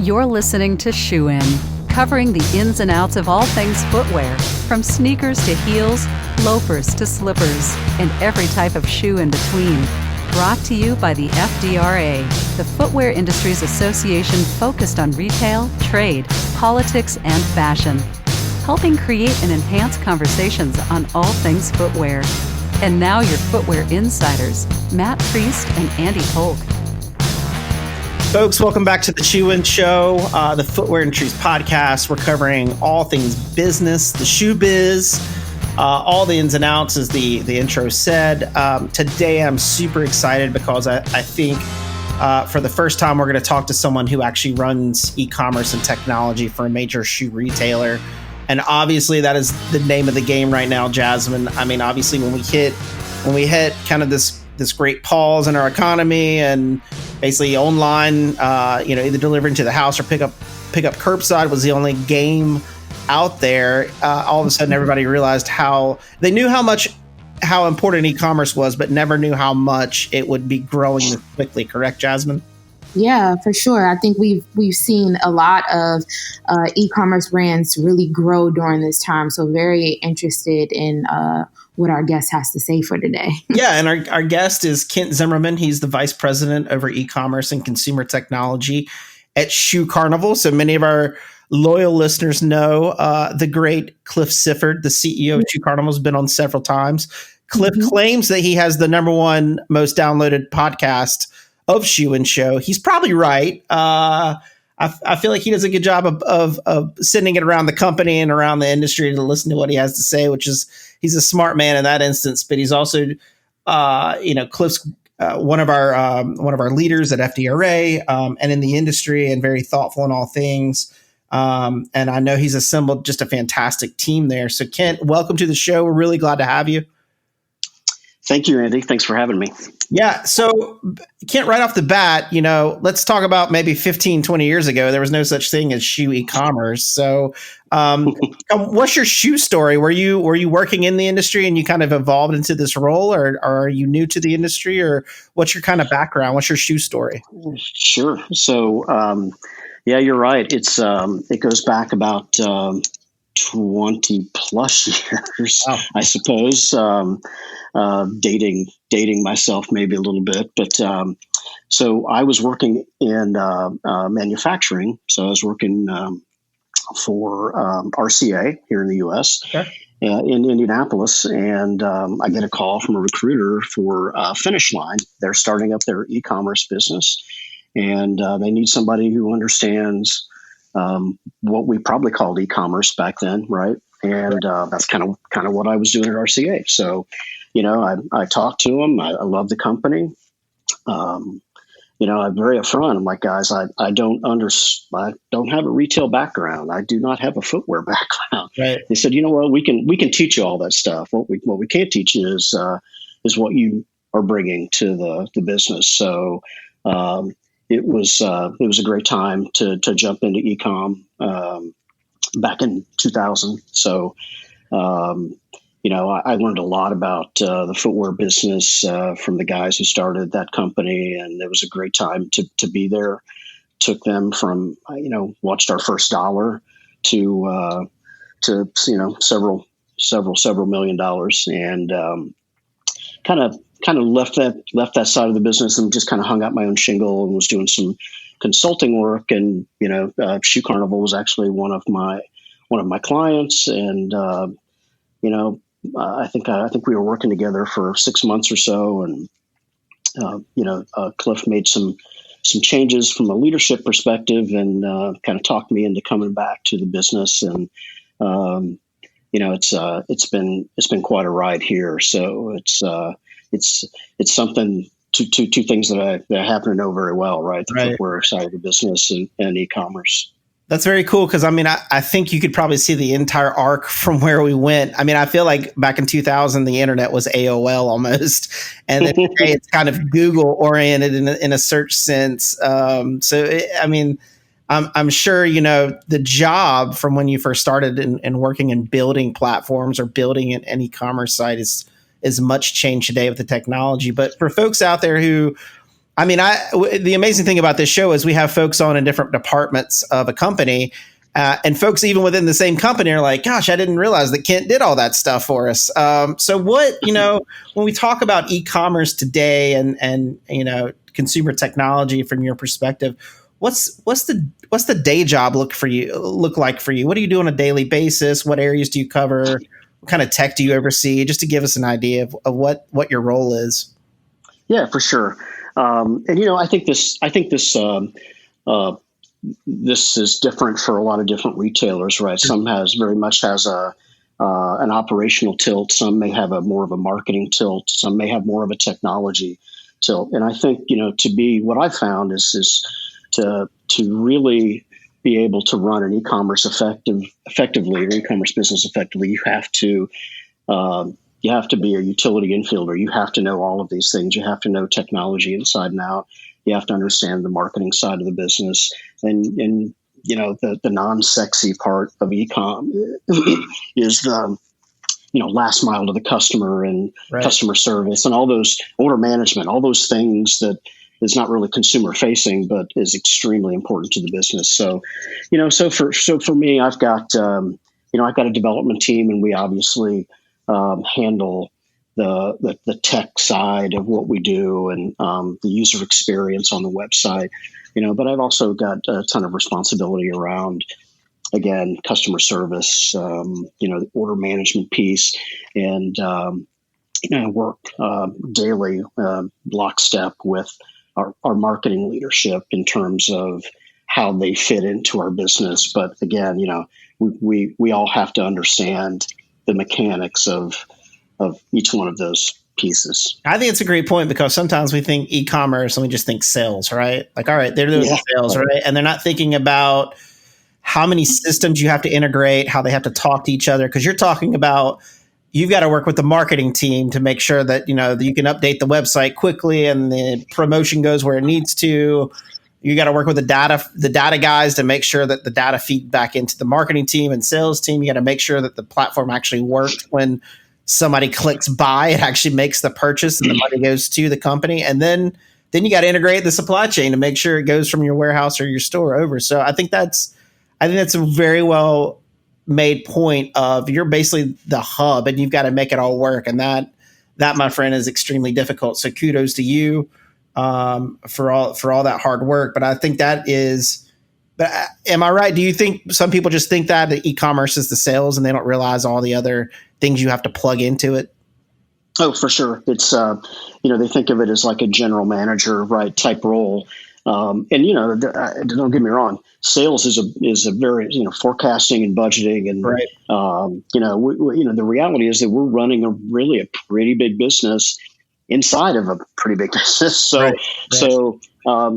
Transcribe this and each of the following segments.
You're listening to Shoe In, covering the ins and outs of all things footwear, from sneakers to heels, loafers to slippers, and every type of shoe in between. Brought to you by the FDRA, the Footwear Industries Association focused on retail, trade, politics, and fashion, helping create and enhance conversations on all things footwear. And now your footwear insiders, Matt Priest and Andy Polk. Folks, welcome back to the Shoe In Show, the Footwear Industries podcast. We're covering all things business, the shoe biz, all the ins and outs, as the intro said. Today, I'm super excited because I think for the first time, we're going to talk to someone who actually runs e-commerce and technology for a major shoe retailer. And obviously, that is the name of the game right now, Jasmine. I mean, obviously, when we hit kind of this great pause in our economy and basically online, either delivering to the house or pick up curbside was the only game out there. All of a sudden, everybody realized how important e-commerce was, but never knew how much it would be growing this quickly. Correct, Jasmine? Yeah, for sure. I think we've seen a lot of e-commerce brands really grow during this time. So very interested in what our guest has to say for today. Yeah, and our guest is Kent Zimmerman. He's the vice president over e-commerce and consumer technology at Shoe Carnival. So many of our loyal listeners know the great Cliff Sifford, the CEO of Shoe Carnival, has been on several times. Cliff claims that he has the number one most downloaded podcast of Shoe and Show. He's probably right. I feel like he does a good job of sending it around the company and around the industry to listen to what he has to say, which is he's a smart man in that instance. But he's also, Cliff's one of our leaders at FDRA and in the industry, and very thoughtful in all things. And I know he's assembled just a fantastic team there. So Kent, welcome to the show. We're really glad to have you. Thank you, Andy. Thanks for having me. Yeah. So Kent, right off the bat, let's talk about maybe 15, 20 years ago, there was no such thing as shoe e-commerce. So what's your shoe story? Were you working in the industry and you kind of evolved into this role, or are you new to the industry, or what's your kind of background? What's your shoe story? Sure. So, yeah, you're right. It goes back about 20 plus years, wow. I suppose. Dating myself maybe a little bit, but so I was working in manufacturing. So I was working for RCA here in the U.S. Okay. In Indianapolis, and I get a call from a recruiter for Finish Line. They're starting up their e-commerce business, and they need somebody who understands what we probably called e-commerce back then, right? And that's kind of what I was doing at RCA. So, I talked to them. I love the company. I'm very upfront. I'm like, guys, I don't have a retail background. I do not have a footwear background. Right. They said, you know what, we can teach you all that stuff. What we can't teach you is what you are bringing to the business. So it was a great time to jump into eComm back in 2000. So. I learned a lot about the footwear business from the guys who started that company, and it was a great time to be there. Took them from, watched our first dollar to several $1 million, and kind of left that side of the business and just kind of hung out my own shingle and was doing some consulting work. And Shoe Carnival was actually one of my clients, and I think we were working together for 6 months or so, and Cliff made some changes from a leadership perspective, and kind of talked me into coming back to the business. And it's been quite a ride here. So it's something. Two things that I happen to know very well, right? The footwear side of the business and e-commerce. That's very cool, because I think you could probably see the entire arc from where we went. I mean, I feel like back in 2000, the internet was AOL almost, and then today it's kind of Google oriented in a search sense. I'm sure the job from when you first started in working in building platforms or building an e-commerce site is much changed today with the technology. But for folks out there who I mean, the amazing thing about this show is we have folks on in different departments of a company, and folks even within the same company are like, "Gosh, I didn't realize that Kent did all that stuff for us." So, what when we talk about e-commerce today and consumer technology from your perspective, what's the day job look like for you? What do you do on a daily basis? What areas do you cover? What kind of tech do you oversee? Just to give us an idea of what your role is. Yeah, for sure. And I think this is different for a lot of different retailers, right? Some very much has an operational tilt. Some may have more of a marketing tilt. Some may have more of a technology tilt. And I think what I've found is to really be able to run an e-commerce effectively, or e-commerce business effectively, you have to be a utility infielder. You have to know all of these things. You have to know technology inside and out. You have to understand the marketing side of the business, and the non-sexy part of e-com is the last mile to the customer and customer service and all those order management, all those things that is not really consumer facing, but is extremely important to the business. So, for me, I've got a development team, and we obviously handle the tech side of what we do and the user experience on the website, but I've also got a ton of responsibility around, again, customer service, the order management piece, and work daily lockstep with our marketing leadership in terms of how they fit into our business. But again, we all have to understand the mechanics of each one of those pieces. I think it's a great point, because sometimes we think e-commerce and we just think sales, right? Like, all right, they're doing sales, right? And they're not thinking about how many systems you have to integrate, how they have to talk to each other. Because you're talking about, you've got to work with the marketing team to make sure that, that you can update the website quickly and the promotion goes where it needs to. You got to work with the data guys to make sure that the data feed back into the marketing team and sales team. You got to make sure that the platform actually works when somebody clicks buy, it actually makes the purchase and the money goes to the company. And then you got to integrate the supply chain to make sure it goes from your warehouse or your store over. So I think that's a very well made point of, you're basically the hub and you've got to make it all work. And that, my friend, is extremely difficult. So kudos to you for all that hard work. But I think that is, but am I right? Do you think some people just think that the e-commerce is the sales and they don't realize all the other things you have to plug into it? Oh, for sure. It's, they think of it as like a general manager, right, type role. And, don't get me wrong, sales is a very, forecasting and budgeting. And, right. The reality is that we're running a pretty big business inside of a pretty big business. So, right.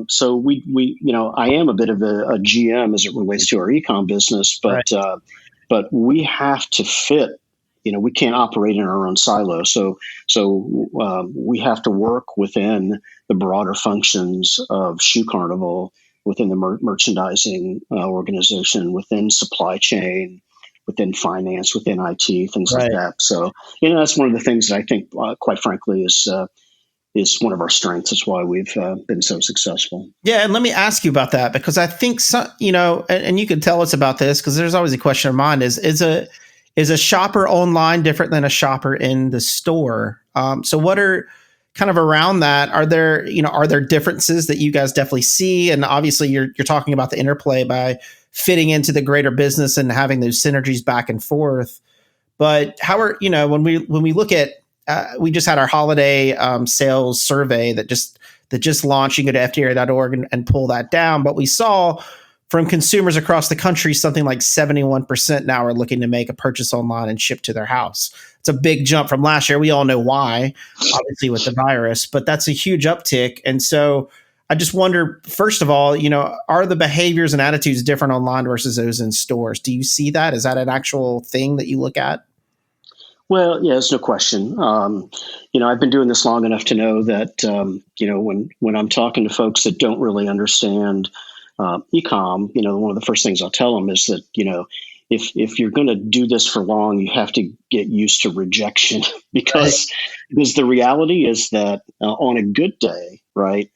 So we I am a bit of a GM as it relates to our e-com business, but we have to fit. We can't operate in our own silo. So we have to work within the broader functions of Shoe Carnival, within the merchandising organization, within supply chain, within finance, within IT, things like that. So, that's one of the things that I think, quite frankly, is one of our strengths. It's why we've been so successful. Yeah. And let me ask you about that, because I think, and you can tell us about this, because there's always a question in mind is a shopper online different than a shopper in the store? So what are kind of around that? Are there differences that you guys definitely see? And obviously you're talking about the interplay by fitting into the greater business and having those synergies back and forth. But how are, when we look at, we just had our holiday sales survey that just launched. You can go to fda.org and pull that down. But we saw from consumers across the country, something like 71% now are looking to make a purchase online and ship to their house. It's a big jump from last year. We all know why, obviously with the virus, but that's a huge uptick. And so I just wonder, first of all, are the behaviors and attitudes different online versus those in stores? Do you see that? Is that an actual thing that you look at? Well, yeah, there's no question. I've been doing this long enough to know that, when I'm talking to folks that don't really understand eComm, one of the first things I'll tell them is that, if you're going to do this for long, you have to get used to rejection because the reality is that on a good day, right,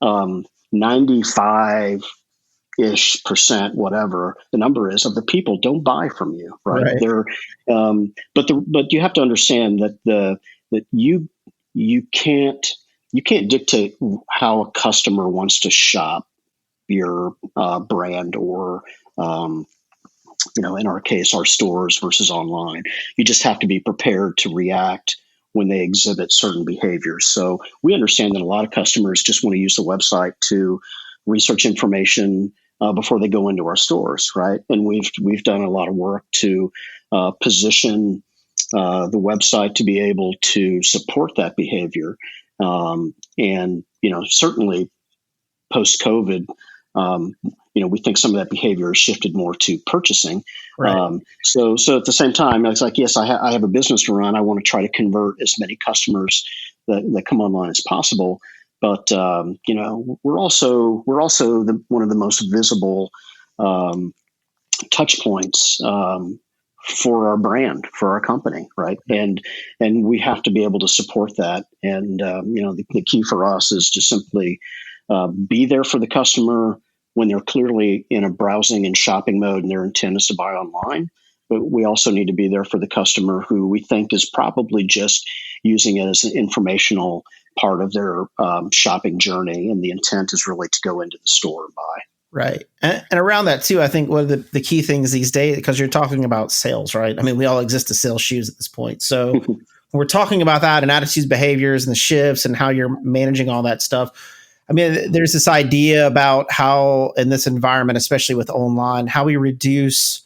95-ish%, whatever the number is, of the people don't buy from you, right? Right. But you have to understand that you can't dictate how a customer wants to shop your brand, or in our case, our stores versus online. You just have to be prepared to react when they exhibit certain behaviors. So we understand that a lot of customers just want to use the website to research information before they go into our stores, right? And we've done a lot of work to position the website to be able to support that behavior. And certainly post-COVID, we think some of that behavior has shifted more to purchasing. Right. So at the same time, it's like, yes, I have a business to run. I want to try to convert as many customers that come online as possible. But we're also one of the most visible touch points for our brand, for our company, right? And we have to be able to support that. And the key for us is to simply be there for the customer when they're clearly in a browsing and shopping mode and their intent is to buy online. But we also need to be there for the customer who we think is probably just using it as an informational part of their shopping journey, and the intent is really to go into the store and buy. Right. And around that too, I think one of the key things these days, because you're talking about sales, right? I mean, we all exist to sell shoes at this point. So when we're talking about that and attitudes, behaviors, and the shifts and how you're managing all that stuff, I mean, there's this idea about how in this environment, especially with online, how we reduce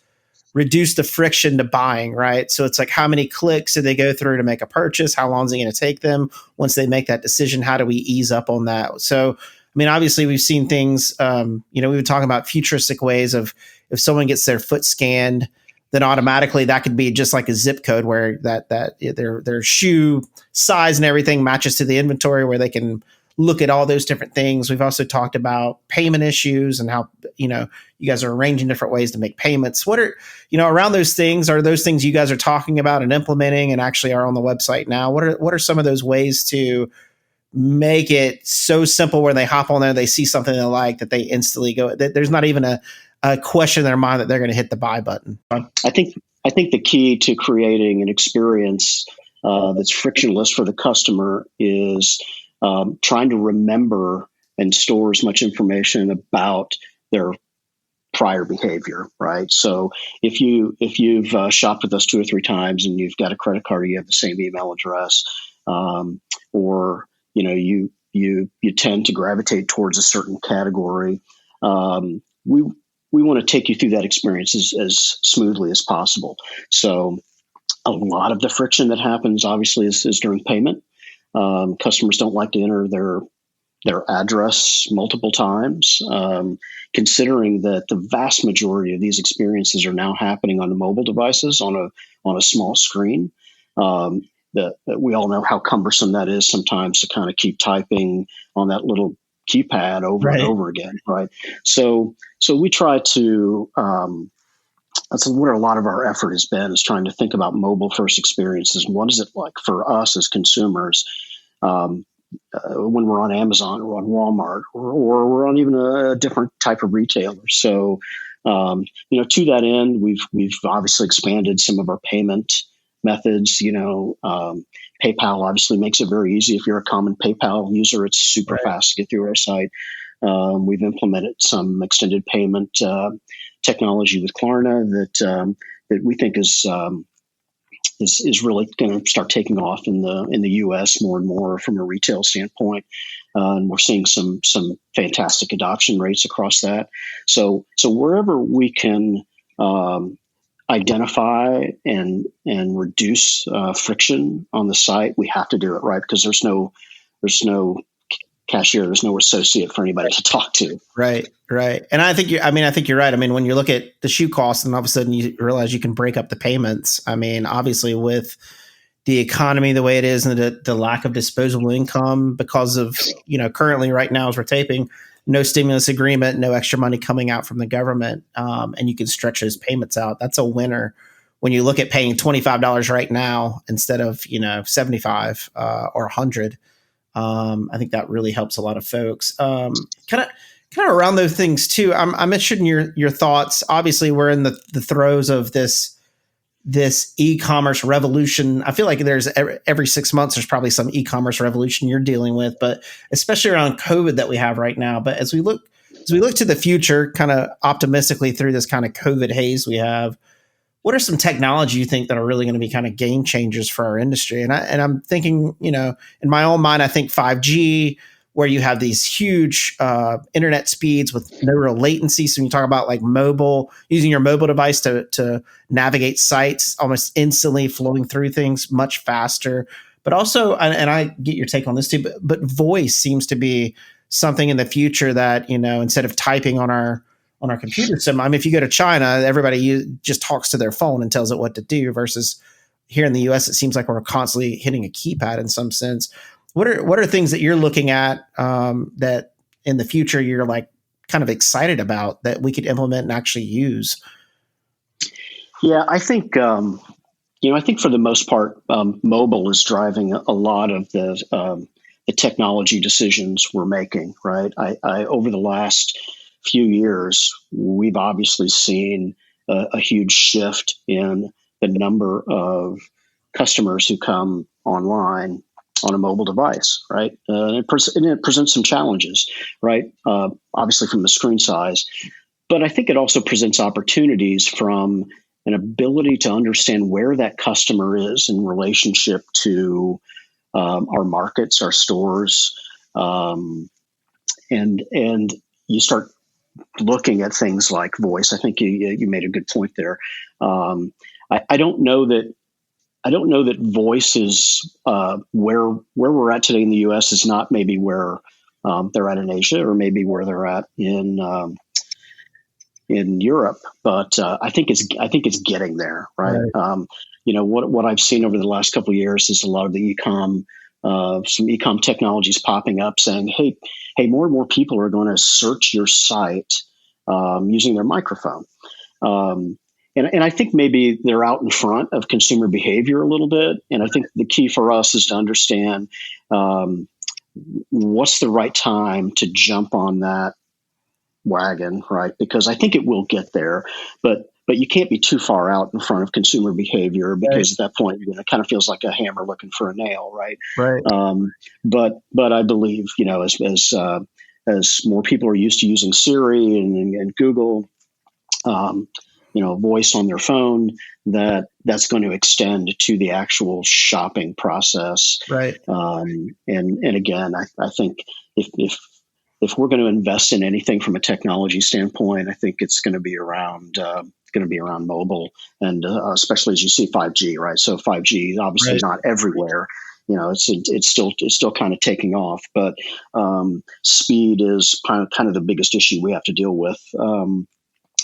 the friction to buying, right? So it's like, how many clicks do they go through to make a purchase? How long is it going to take them once they make that decision? How do we ease up on that? So, I mean, obviously we've seen things, we were talking about futuristic ways of if someone gets their foot scanned, then automatically that could be just like a zip code where that their shoe size and everything matches to the inventory, where they can look at all those different things. We've also talked about payment issues and how, you guys are arranging different ways to make payments. What are, around those things, are those things you guys are talking about and implementing and actually are on the website now? What are some of those ways to make it so simple where they hop on there, they see something they like, that they instantly go, there's not even a question in their mind that they're going to hit the buy button? I think the key to creating an experience that's frictionless for the customer is trying to remember and store as much information about their prior behavior, right? So if you've shopped with us 2 or 3 times and you've got a credit card, or you have the same email address, or you tend to gravitate towards a certain category, we want to take you through that experience as smoothly as possible. So a lot of the friction that happens, obviously, is during payment. Customers don't like to enter their address multiple times, considering that the vast majority of these experiences are now happening on the mobile devices on a small screen. That we all know how cumbersome that is sometimes to kind of keep typing on that little keypad over and over again, right? So we try to. That's where a lot of our effort has been, is trying to think about mobile first experiences. And what is it like for us as consumers when we're on Amazon or on Walmart, or we're on even a different type of retailer. So, to that end, we've obviously expanded some of our payment methods. PayPal obviously makes it very easy. If you're a common PayPal user, it's super fast to get through our site. We've implemented some extended payment technology with Klarna that we think is really going to start taking off in the U.S. more and more from a retail standpoint, and we're seeing some fantastic adoption rates across that. So wherever we can identify and reduce friction on the site, we have to do it, right? Because there's no cashier, there's no associate for anybody to talk to. Right. And I think you're right. I mean, when you look at the shoe costs and all of a sudden you realize you can break up the payments. I mean, obviously with the economy the way it is and the lack of disposable income because of, currently right now as we're taping, no stimulus agreement, no extra money coming out from the government, and you can stretch those payments out. That's a winner. When you look at paying $25 right now instead of, $75 or $100, I think that really helps a lot of folks. Kind of around those things too. I'm interested in your thoughts. Obviously, we're in the throes of this e-commerce revolution. I feel like there's every 6 months there's probably some e-commerce revolution you're dealing with, but especially around COVID that we have right now. But as we look to the future, kind of optimistically through this kind of COVID haze we have, what are some technology you think that are really going to be kind of game changers for our industry? And I'm thinking, in my own mind, I think 5G, where you have these huge internet speeds with no real latency. So when you talk about like using your mobile device to navigate sites almost instantly, flowing through things much faster. But also, and I get your take on this too, but voice seems to be something in the future that, instead of typing on our computer system. I mean, if you go to China, everybody just talks to their phone and tells it what to do, versus here in the US, it seems like we're constantly hitting a keypad in some sense. What are things that you're looking at that in the future you're like kind of excited about that we could implement and actually use? Yeah, I think I think for the most part, mobile is driving a lot of the technology decisions we're making. Right, I over the last few years, we've obviously seen a huge shift in the number of customers who come online on a mobile device, right? It presents some challenges, right? Obviously from the screen size, but I think it also presents opportunities from an ability to understand where that customer is in relationship to our markets, our stores, and you start looking at things like voice. I think you made a good point there. I don't know that voice is where we're at today in the U.S. is not maybe where they're at in Asia, or maybe where they're at in Europe. But I think it's getting there, right? What I've seen over the last couple of years is a lot of the eComm. Some eComm technologies popping up saying, hey, more and more people are going to search your site using their microphone. And I think maybe they're out in front of consumer behavior a little bit. And I think the key for us is to understand what's the right time to jump on that wagon, right? Because I think it will get there, but you can't be too far out in front of consumer behavior, because at that point, it kind of feels like a hammer looking for a nail, right? Right. But I believe, as more people are used to using Siri and Google, voice on their phone, that's going to extend to the actual shopping process. Right. And again, I think if we're going to invest in anything from a technology standpoint, I think it's going to be around mobile, and especially as you see 5G, right? So 5G obviously not everywhere. It's still kind of taking off, but speed is kind of the biggest issue we have to deal with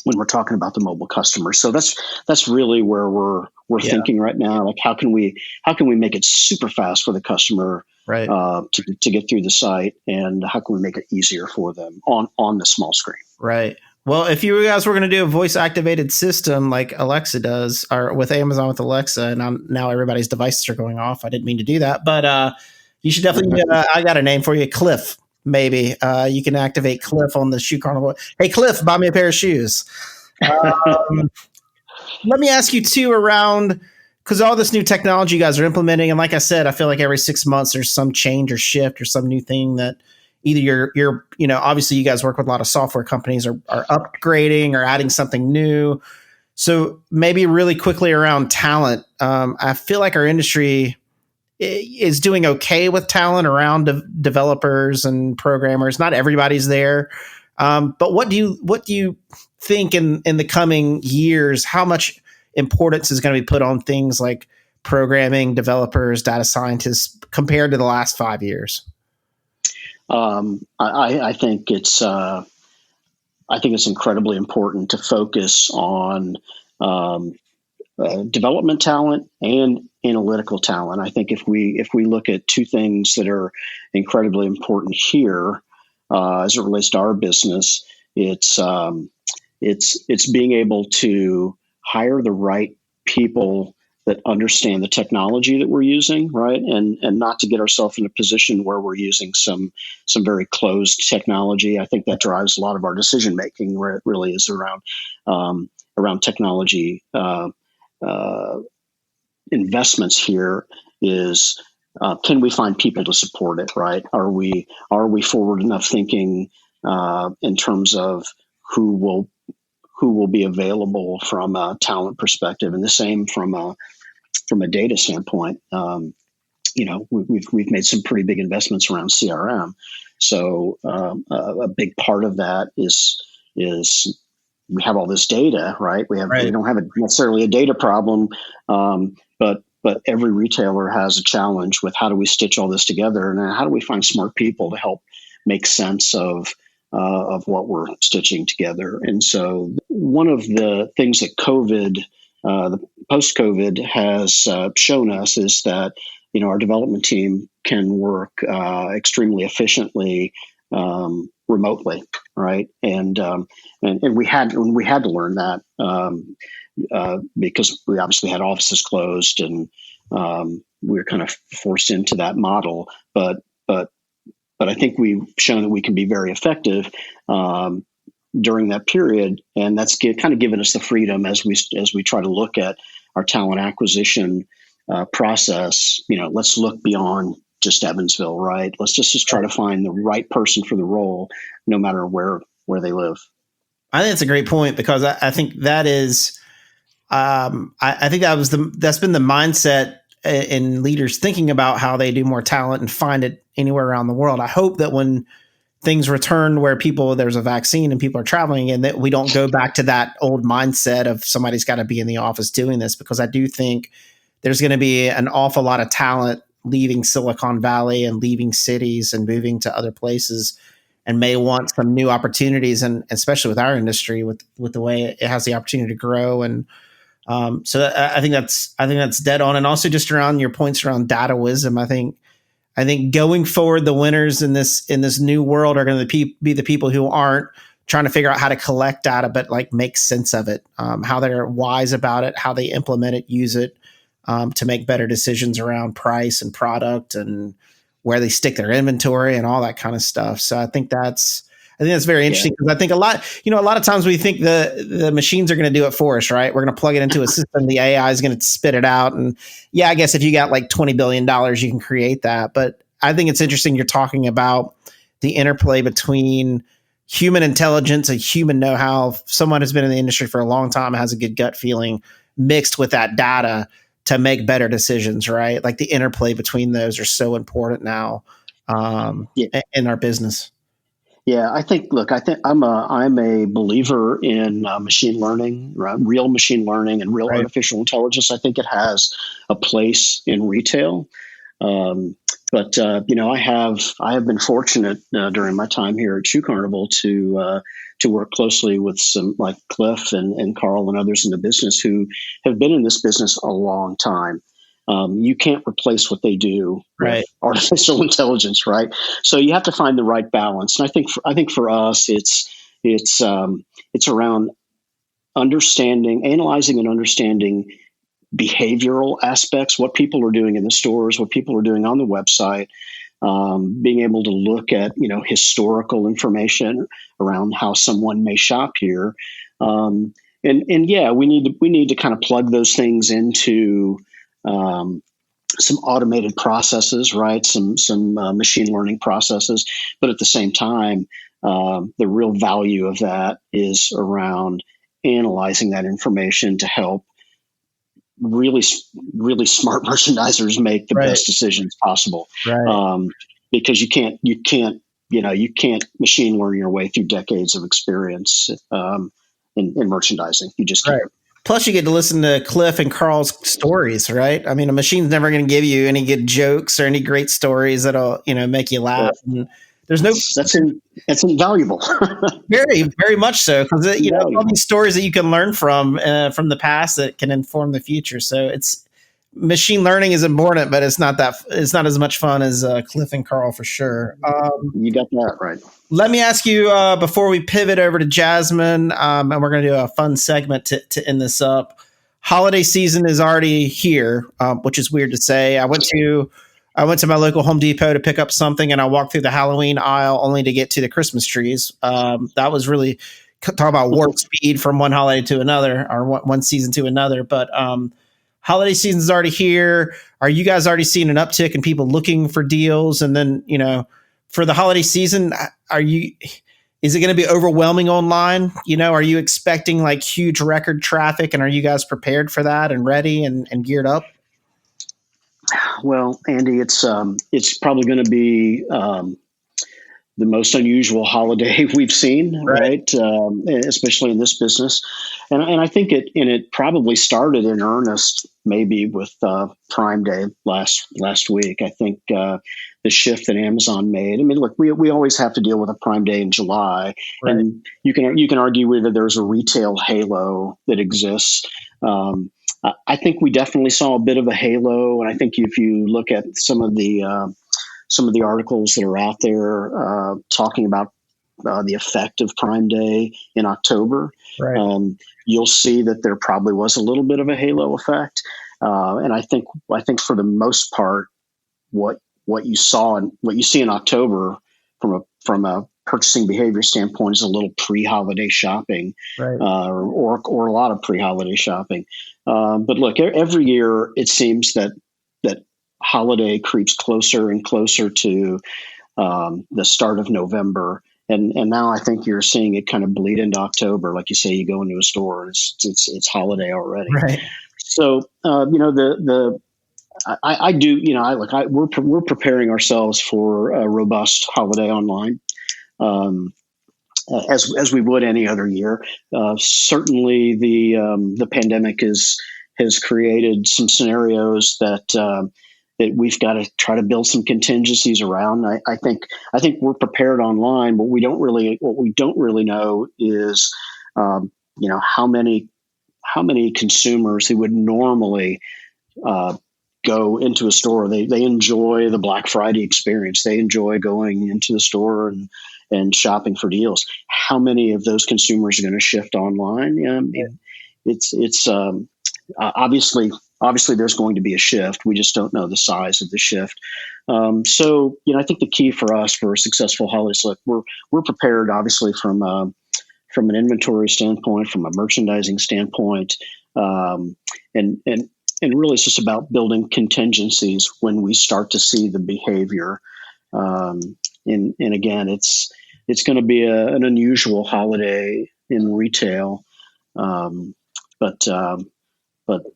when we're talking about the mobile customer. So that's really where we're thinking right now. Like, how can we make it super fast for the customer, right, to get through the site, and how can we make it easier for them on the small screen? Right. Well, if you guys were going to do a voice activated system like Alexa does, or with Amazon with Alexa, and now everybody's devices are going off. I didn't mean to do that, but you should definitely. I got a name for you, Cliff. Maybe you can activate Cliff on the Shoe Carnival. Hey, Cliff, buy me a pair of shoes. Let me ask you too around, because all this new technology you guys are implementing, and like I said, I feel like every 6 months there's some change or shift or some new thing that either you're obviously you guys work with a lot of software companies are upgrading or adding something new. So maybe really quickly around talent, I feel like our industry is doing okay with talent around developers and programmers. Not everybody's there. But what do you think in the coming years, how much importance is going to be put on things like programming, developers, data scientists compared to the last 5 years? I think it's incredibly important to focus on development talent and analytical talent. I think if we look at two things that are incredibly important here as it relates to our business, it's being able to hire the right people that understand the technology that we're using, right? And not to get ourselves in a position where we're using some very closed technology. I think that drives a lot of our decision making, where it really is around technology investments here is. Can we find people to support it? Right? Are we forward enough thinking in terms of who will be available from a talent perspective, and the same from a data standpoint. We've made some pretty big investments around CRM, so a big part of that is we have all this data, right? We don't have necessarily a data problem, but every retailer has a challenge with how do we stitch all this together, and how do we find smart people to help make sense of what we're stitching together. And so one of the things that the post-COVID has shown us is that our development team can work extremely efficiently remotely, right? And we had to learn that because we obviously had offices closed, and we were kind of forced into that model. But I think we've shown that we can be very effective during that period, and that's kind of given us the freedom as we try to look at our talent acquisition process. Let's look beyond just Evansville, right? Let's just try to find the right person for the role, no matter where they live. I think that's a great point, because I think that is, I think that's been the mindset in leaders thinking about how they do more talent and find it anywhere around the world. I hope that when things return where there's a vaccine and people are traveling, and that we don't go back to that old mindset of somebody's got to be in the office doing this, because I do think there's going to be an awful lot of talent leaving Silicon Valley and leaving cities and moving to other places, and may want some new opportunities, and especially with our industry, with the way it has the opportunity to grow. And so I think that's dead on. And also just around your points around data wisdom, I think going forward, the winners in this new world are going to be the people who aren't trying to figure out how to collect data, but like make sense of it, how they're wise about it, how they implement it, use it to make better decisions around price and product and where they stick their inventory and all that kind of stuff. So I think that's very interesting, because I think a lot of times we think the machines are going to do it for us, right? We're going to plug it into a system. The AI is going to spit it out. And I guess if you got like $20 billion, you can create that. But I think it's interesting you're talking about the interplay between human intelligence and human know-how. Someone who's been in the industry for a long time, has a good gut feeling, mixed with that data to make better decisions, right? Like the interplay between those are so important now in our business. Yeah, I think I'm a believer in machine learning, right? Real machine learning and real artificial intelligence. I think it has a place in retail. But I have been fortunate during my time here at Shoe Carnival to work closely with some like Cliff and Carl and others in the business who have been in this business a long time. You can't replace what they do with artificial intelligence, right? So you have to find the right balance. And I think for us, it's around analyzing and understanding behavioral aspects, what people are doing in the stores, what people are doing on the website, being able to look at historical information around how someone may shop here, and we need to kind of plug those things into some automated processes, right? Some machine learning processes, but at the same time, the real value of that is around analyzing that information to help really, really smart merchandisers make the best decisions possible. Because you can't machine learn your way through decades of experience in merchandising. You just can't. Plus, you get to listen to Cliff and Carl's stories, right? I mean, a machine's never going to give you any good jokes or any great stories that'll, make you laugh. And there's no that's invaluable. Very, very much so, because all these stories that you can learn from the past that can inform the future. So machine learning is important, but it's not as much fun as Cliff and Carl for sure. You got that right. Let me ask you before we pivot over to Jasmine, and we're going to do a fun segment to end this up. holiday season is already here, which is weird to say. I went to my local Home Depot to pick up something, and I walked through the Halloween aisle only to get to the Christmas trees. That was really talk about warp speed from one holiday to another, or one season to another. But holiday season is already here. Are you guys already seeing an uptick in people looking for deals? And then, for the holiday season, is it going to be overwhelming online? Are you expecting like huge record traffic, and are you guys prepared for that and ready and geared up? Well, Andy, it's probably going to be the most unusual holiday we've seen, right? Especially in this business, and I think it probably started in earnest maybe with Prime Day last week. I think the shift that Amazon made. I mean, look, we always have to deal with a Prime Day in July, and you can argue whether there's a retail halo that exists. I think we definitely saw a bit of a halo, and I think if you look at some of the articles that are out there talking about the effect of Prime Day in October, you'll see that there probably was a little bit of a halo effect. And I think for the most part, what you saw and what you see in October from a purchasing behavior standpoint is a little pre-holiday shopping, or a lot of pre-holiday shopping. But look, every year it seems that holiday creeps closer and closer to the start of November, and now I think you're seeing it kind of bleed into October. Like you say, you go into a store and it's holiday already. Right. So we're preparing ourselves for a robust holiday online, as we would any other year. Certainly, the pandemic has created some scenarios that we've got to try to build some contingencies around. I think we're prepared online. What we don't really know is how many consumers who would normally go into a store. They enjoy the Black Friday experience. They enjoy going into the store and shopping for deals. How many of those consumers are going to shift online? It's obviously there's going to be a shift. We just don't know the size of the shift. So I think the key for us for a successful holiday, look, we're prepared obviously from an inventory standpoint, from a merchandising standpoint, and really it's just about building contingencies when we start to see the behavior. And again, it's going to be an unusual holiday in retail. But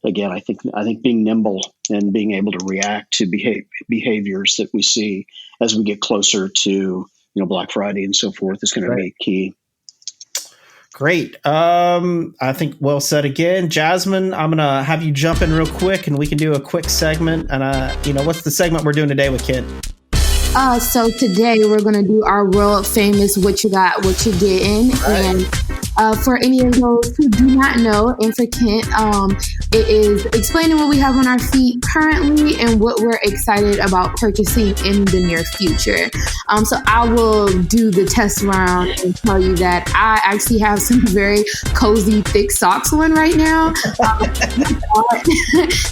again, I think being nimble and being able to react to behaviors that we see as we get closer to Black Friday and so forth is going to be key. Great. I think well said again. Jasmine, I'm going to have you jump in real quick and we can do a quick segment. And, what's the segment we're doing today with Kent? So today we're going to do our world famous What You Got, What You Getting. And for any of those who do not know, and for Kent, it is explaining what we have on our feet currently and what we're excited about purchasing in the near future. So I will do the test round and tell you that I actually have some very cozy, thick socks on right now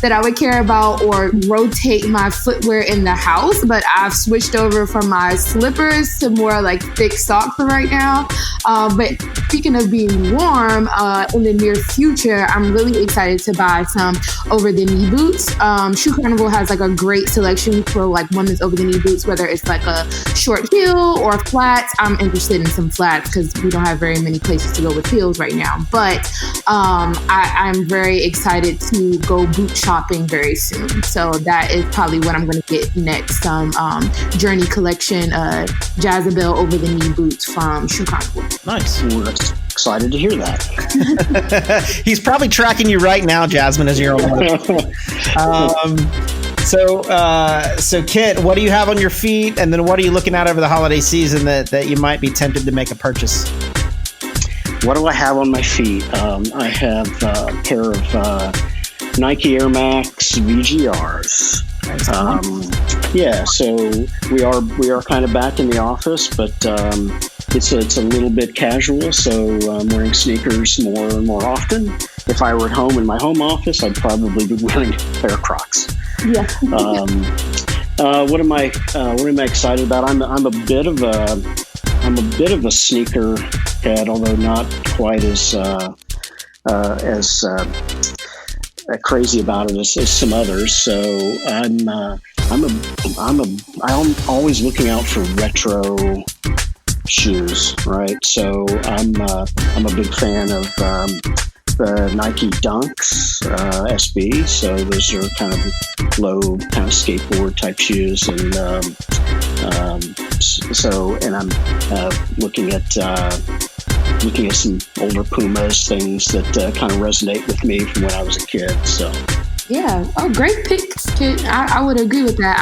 that I would care about or rotate my footwear in the house, but I've switched over from my slippers to more like thick socks right now. But speaking of being warm, in the near future, I'm really excited to buy some over-the-knee boots. Shoe Carnival has like a great selection for like women's over-the-knee boots, whether it's like a short heel or flats. I'm interested in some flats because we don't have very many places to go with heels right now. But I'm very excited to go boot shopping very soon. So that is probably what I'm going to get next. Some Journey collection, Jezebel over-the-knee boots from Shoe Carnival. Nice. We're excited to hear that. He's probably tracking you right now, Jasmine, as you're on. So Kit, what do you have on your feet? And then what are you looking at over the holiday season that you might be tempted to make a purchase? What do I have on my feet? I have a pair of Nike Air Max VGRs. So we are kind of back in the office, but it's a little bit casual. So I'm wearing sneakers more and more often. if I were at home in my home office, I'd probably be wearing a pair of Crocs. Yeah. What am I excited about? I'm a bit of a sneaker head, although not quite as crazy about it as some others. So I'm always looking out for retro shoes, right? So I'm a big fan of the Nike Dunks SB. So those are kind of low, kind of skateboard type shoes, and I'm looking at some older Pumas, things that kind of resonate with me from when I was a kid. So. Yeah. Oh, great picks, Kit. I would agree with that.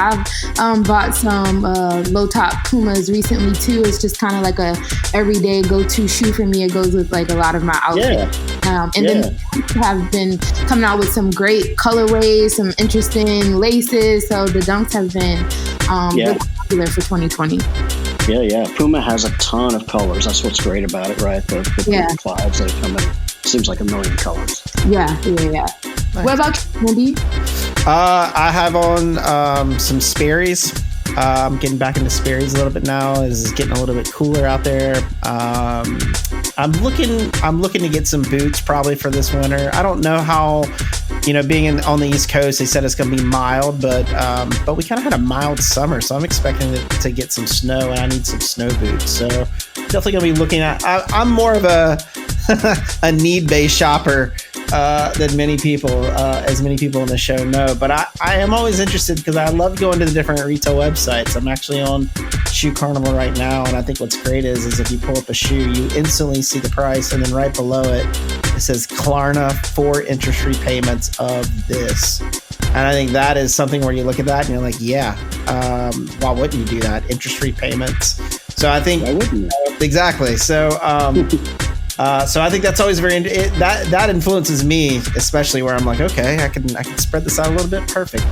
I've bought some low top Pumas recently too. It's just kind of like a everyday go-to shoe for me. It goes with like a lot of my outfits. Then have been coming out with some great colorways, some interesting laces. So the Dunks have been really popular for 2020. Yeah. Puma has a ton of colors. That's what's great about it, right? The Puma clouds that come in. Seems like a million colors. Yeah. Nice. What about Andy? I have on some Sperry's. I'm getting back into Sperry's a little bit now. It's getting a little bit cooler out there. I'm looking to get some boots probably for this winter. I don't know how, being on the East Coast, they said it's going to be mild, but we kind of had a mild summer, so I'm expecting to get some snow, and I need some snow boots. So definitely going to be looking at. I'm more of a need-based shopper than many people, as many people on the show know. But I am always interested because I love going to the different retail websites. I'm actually on Shoe Carnival right now, and I think what's great is if you pull up a shoe, you instantly see the price, and then right below it, it says Klarna 4 interest-free payments of this. And I think that is something where you look at that and you're like, why wouldn't you do that? Interest-free payments. So I think... Why wouldn't you? Exactly. So... so I think that's always that influences me, especially where I'm like, okay, I can spread this out a little bit. Perfect.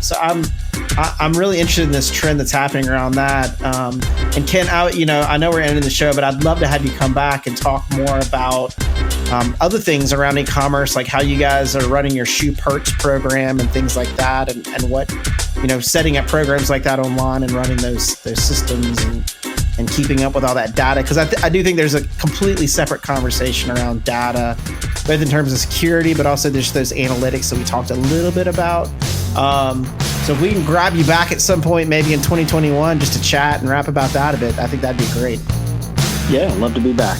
So I'm really interested in this trend that's happening around that. And Ken, I know we're ending the show, but I'd love to have you come back and talk more about other things around e-commerce, like how you guys are running your shoe perks program and things like that, and what, setting up programs like that online and running those systems and keeping up with all that data. Because I do think there's a completely separate conversation around data, both in terms of security, but also there's those analytics that we talked a little bit about. So if we can grab you back at some point, maybe in 2021, just to chat and rap about that a bit, I think that'd be great. Yeah, I'd love to be back.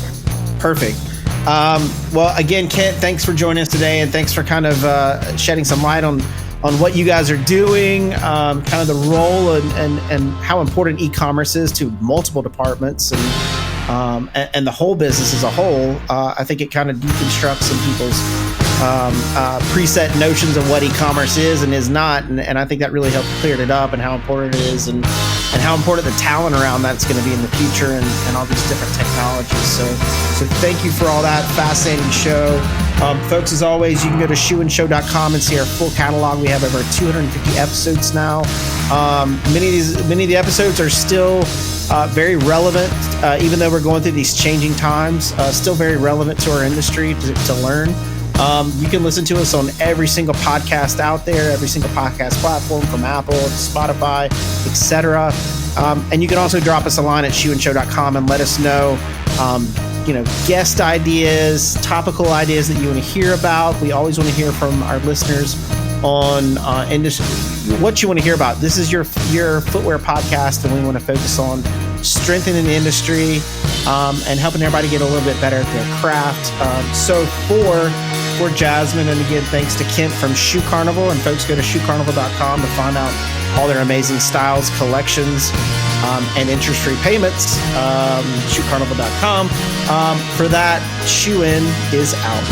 Perfect. Well, again, Kent, thanks for joining us today, and thanks for kind of shedding some light on what you guys are doing, kind of the role and how important e-commerce is to multiple departments and the whole business as a whole. I think it kind of deconstructs some people's preset notions of what e-commerce is and is not, and I think that really helped clear it up and how important it is and how important the talent around that's going to be in the future and all these different technologies. So thank you for all that fascinating show. Folks, as always, you can go to shoeandshow.com and see our full catalog. We have over 250 episodes now. Many of the episodes are still very relevant, even though we're going through these changing times, still very relevant to our industry to learn. You can listen to us on every single podcast out there, every single podcast platform, from Apple to Spotify, etc. And you can also drop us a line at shoeandshow.com and let us know guest ideas, topical ideas that you want to hear about. We always want to hear from our listeners on industry, what you want to hear about. This is your footwear podcast, and we want to focus on strengthening the industry and helping everybody get a little bit better at their craft. So for Jasmine, and again, thanks to Kent from Shoe Carnival, and folks, go to shoecarnival.com to find out all their amazing styles, collections, and interest-free payments. Shoecarnival.com. For that, Shoe-In is out.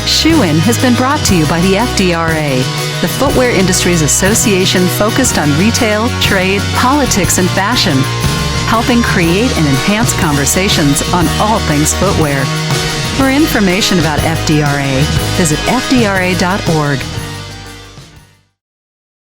Shoe-In has been brought to you by the FDRA, the Footwear Industries Association focused on retail, trade, politics, and fashion, helping create and enhance conversations on all things footwear. For information about FDRA, visit fdra.org.